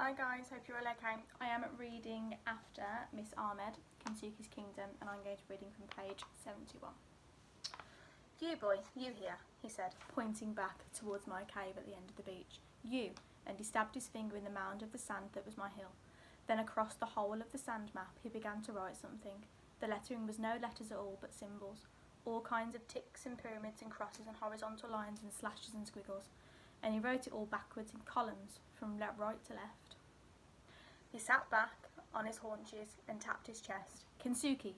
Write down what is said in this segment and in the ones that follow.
Hi guys, hope you're all okay. I am reading after Miss Ahmed, Kensuke's Kingdom, and I'm going to be reading from page 71. You boy, you here, he said, pointing back towards my cave at the end of the beach. You, and he stabbed his finger in the mound of the sand that was my hill. Then across the whole of the sand map he began to write something. The lettering was no letters at all, but symbols. All kinds of ticks and pyramids and crosses and horizontal lines and slashes and squiggles. And he wrote it all backwards in columns, from right to left. He sat back on his haunches and tapped his chest. Kensuke,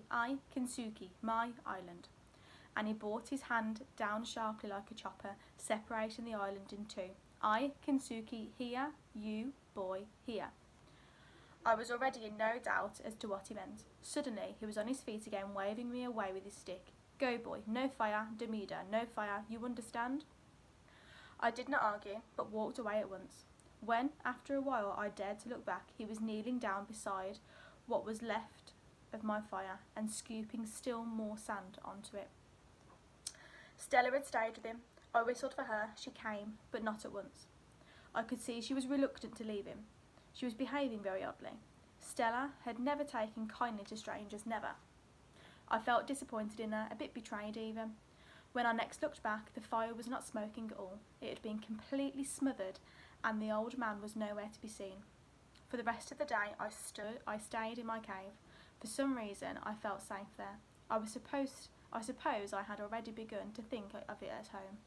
Kensuke, my island. And he brought his hand down sharply like a chopper, separating the island in two. Kensuke, here, you, boy, here. I was already in no doubt as to what he meant. Suddenly, he was on his feet again, waving me away with his stick. Go, boy, no fire, Demida, no fire, you understand? I did not argue, but walked away at once. When, after a while, I dared to look back, he was kneeling down beside what was left of my fire and scooping still more sand onto it. Stella had stayed with him. I whistled for her. She came, but not at once. I could see she was reluctant to leave him. She was behaving very oddly. Stella had never taken kindly to strangers, never. I felt disappointed in her, a bit betrayed even. When I next looked back, the fire was not smoking at all. It had been completely smothered, and the old man was nowhere to be seen. For the rest of the day, I stayed in my cave. For some reason, I felt safe there. I suppose I had already begun to think of it at home.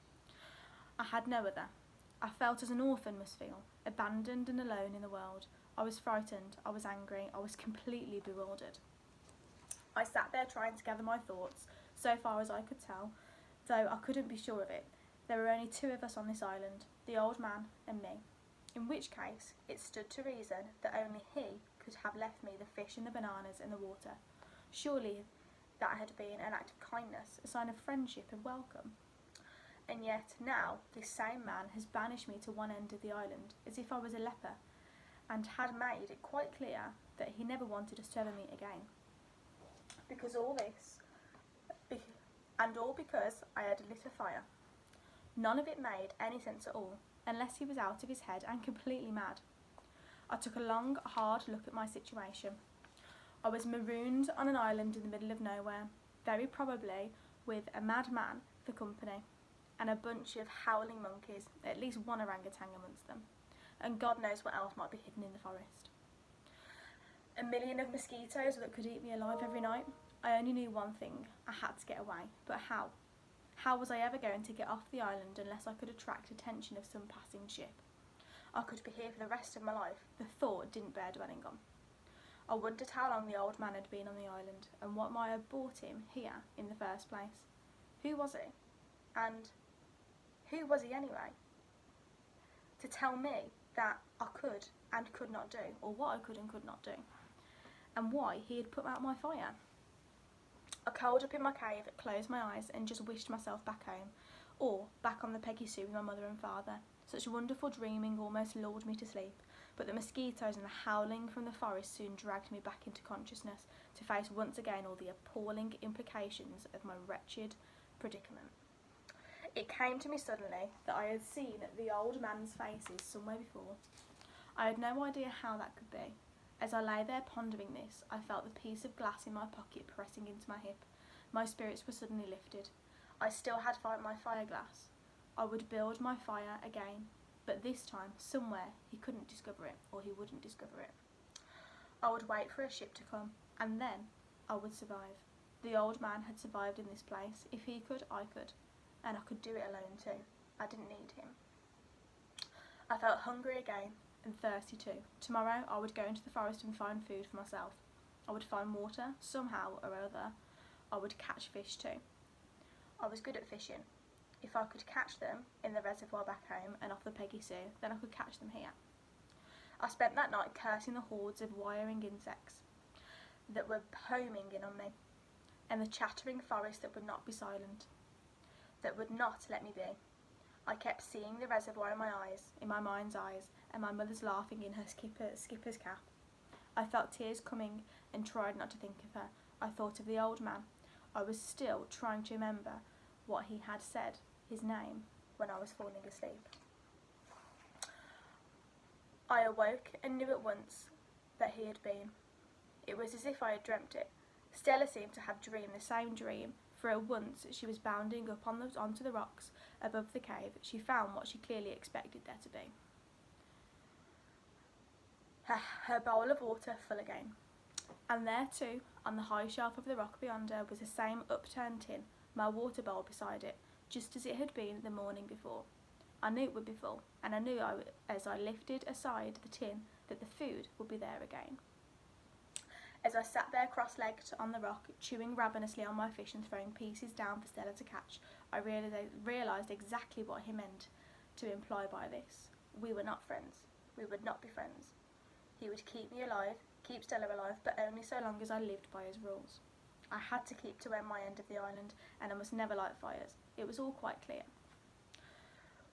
I had no other. I felt as an orphan must feel, abandoned and alone in the world. I was frightened, I was angry, I was completely bewildered. I sat there trying to gather my thoughts, so far as I could tell, though I couldn't be sure of it. There were only two of us on this island, the old man and me, in which case it stood to reason that only he could have left me the fish and the bananas and the water. Surely that had been an act of kindness, a sign of friendship and welcome. And yet now this same man has banished me to one end of the island, as if I was a leper, and had made it quite clear that he never wanted us to ever meet again. All because I had lit a fire. None of it made any sense at all, unless he was out of his head and completely mad. I took a long, hard look at my situation. I was marooned on an island in the middle of nowhere, very probably with a madman for company, and a bunch of howling monkeys, at least one orangutan amongst them, and God knows what else might be hidden in the forest. A million of mosquitoes that could eat me alive every night. I only knew one thing, I had to get away, but how? How was I ever going to get off the island unless I could attract attention of some passing ship? I could be here for the rest of my life. The thought didn't bear dwelling on. I wondered how long the old man had been on the island, and what might have brought him here in the first place. Who was he? And who was he anyway? To tell me that I could and could not do, or what I could and could not do, and why he had put out my fire. I curled up in my cave, closed my eyes, and just wished myself back home, or back on the Peggy Sue with my mother and father. Such wonderful dreaming almost lulled me to sleep, but the mosquitoes and the howling from the forest soon dragged me back into consciousness to face once again all the appalling implications of my wretched predicament. It came to me suddenly that I had seen the old man's faces somewhere before. I had no idea how that could be. As I lay there pondering this, I felt the piece of glass in my pocket pressing into my hip. My spirits were suddenly lifted. I still had my fire glass. I would build my fire again, but this time, somewhere, he couldn't discover it, or he wouldn't discover it. I would wait for a ship to come, and then I would survive. The old man had survived in this place. If he could, I could. And I could do it alone too. I didn't need him. I felt hungry again, and thirsty too. Tomorrow I would go into the forest and find food for myself. I would find water, somehow or other. I would catch fish too. I was good at fishing. If I could catch them in the reservoir back home and off the Peggy Sue, then I could catch them here. I spent that night cursing the hordes of whirring insects that were homing in on me, and the chattering forest that would not be silent, that would not let me be. I kept seeing the reservoir in my mind's eyes, and my mother's laughing in her skipper's cap. I felt tears coming and tried not to think of her. I thought of the old man. I was still trying to remember what he had said, his name, when I was falling asleep. I awoke and knew at once that he had been. It was as if I had dreamt it. Stella seemed to have dreamed the same dream, for at once she was bounding up onto the rocks above the cave. She found what she clearly expected there to be. Her bowl of water full again. And there too, on the high shelf of the rock beyond her, was the same upturned tin, my water bowl beside it, just as it had been the morning before. I knew it would be full, and I knew as I lifted aside the tin that the food would be there again. As I sat there cross-legged on the rock, chewing ravenously on my fish and throwing pieces down for Stella to catch, I realised exactly what he meant to imply by this. We were not friends. We would not be friends. He would keep me alive, keep Stella alive, but only so long as I lived by his rules. I had to keep to my end of the island, and I must never light fires. It was all quite clear.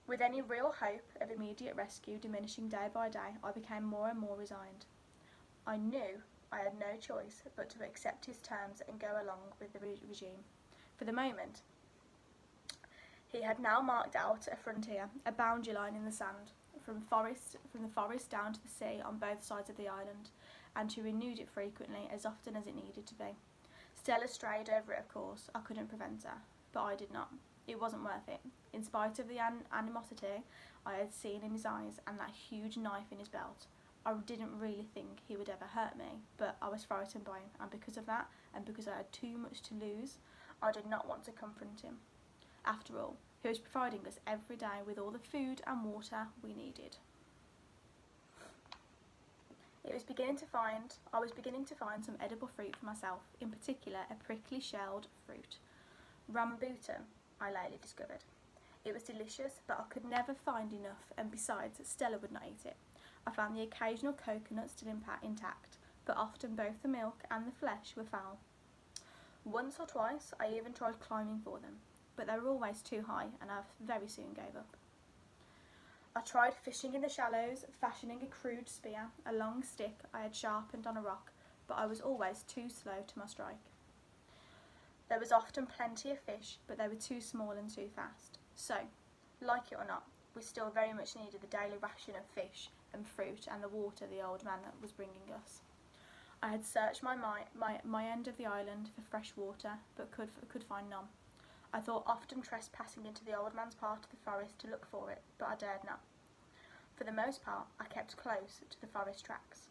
With any real hope of immediate rescue diminishing day by day, I became more and more resigned. I knew I had no choice but to accept his terms and go along with the regime. For the moment, he had now marked out a frontier, a boundary line in the sand, from the forest down to the sea on both sides of the island, and he renewed it frequently, as often as it needed to be. Stella strayed over it, of course. I couldn't prevent her, but I did not. It wasn't worth it. In spite of the animosity I had seen in his eyes and that huge knife in his belt, I didn't really think he would ever hurt me, but I was frightened by him, and because of that, and because I had too much to lose, I did not want to confront him. After all, he was providing us every day with all the food and water we needed. I was beginning to find some edible fruit for myself, in particular a prickly shelled fruit. Rambutan, I lately discovered. It was delicious, but I could never find enough, and besides, Stella would not eat it. I found the occasional coconut still intact, but often both the milk and the flesh were foul. Once or twice I even tried climbing for them, but they were always too high, and I very soon gave up. I tried fishing in the shallows, fashioning a crude spear, a long stick I had sharpened on a rock, but I was always too slow to my strike. There was often plenty of fish, but they were too small and too fast. So, like it or not, we still very much needed the daily ration of fish and fruit and the water the old man was bringing us. I had searched my end of the island for fresh water, but could find none. I thought often trespassing into the old man's part of the forest to look for it, but I dared not. For the most part, I kept close to the forest tracks.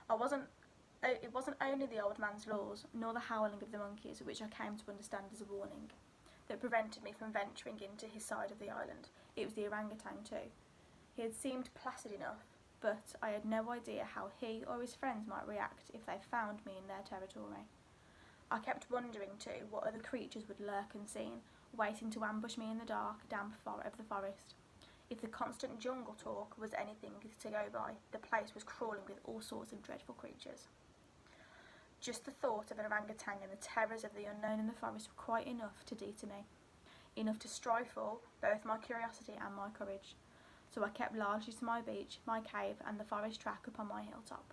It wasn't only the old man's laws, nor the howling of the monkeys, which I came to understand as a warning, that prevented me from venturing into his side of the island. It was the orangutan too. He had seemed placid enough, but I had no idea how he or his friends might react if they found me in their territory. I kept wondering too what other creatures would lurk unseen, waiting to ambush me in the dark, damp of the forest. If the constant jungle talk was anything to go by, the place was crawling with all sorts of dreadful creatures. Just the thought of an orangutan and the terrors of the unknown in the forest were quite enough to deter me, enough to stifle both my curiosity and my courage. So I kept largely to my beach, my cave, and the forest track upon my hilltop.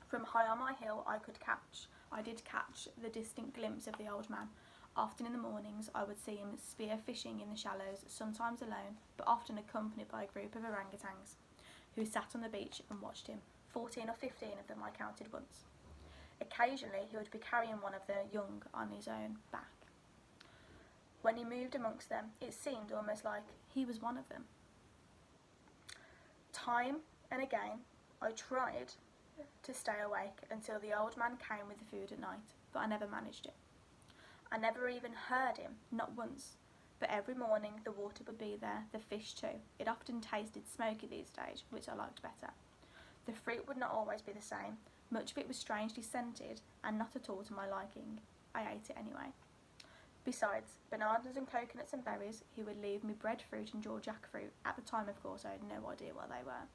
From high on my hill I did catch the distant glimpse of the old man. Often in the mornings I would see him spear fishing in the shallows, sometimes alone, but often accompanied by a group of orangutans, who sat on the beach and watched him. 14 or 15 of them I counted once. Occasionally he would be carrying one of the young on his own back. When he moved amongst them, it seemed almost like he was one of them. Time and again I tried to stay awake until the old man came with the food at night, but I never managed it. I never even heard him, not once, but every morning the water would be there, the fish too. It often tasted smoky these days, which I liked better. The fruit would not always be the same. Much of it was strangely scented and not at all to my liking. I ate it anyway. Besides, bananas and coconuts and berries, he would leave me breadfruit and jaw jackfruit. At the time, of course, I had no idea what they were.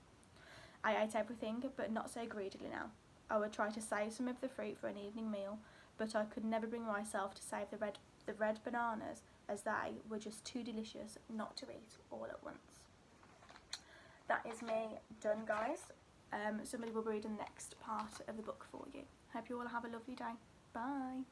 I ate everything, but not so greedily now. I would try to save some of the fruit for an evening meal, but I could never bring myself to save the red bananas, as they were just too delicious not to eat all at once. That is me done, guys. Somebody will read the next part of the book for you. Hope you all have a lovely day. Bye.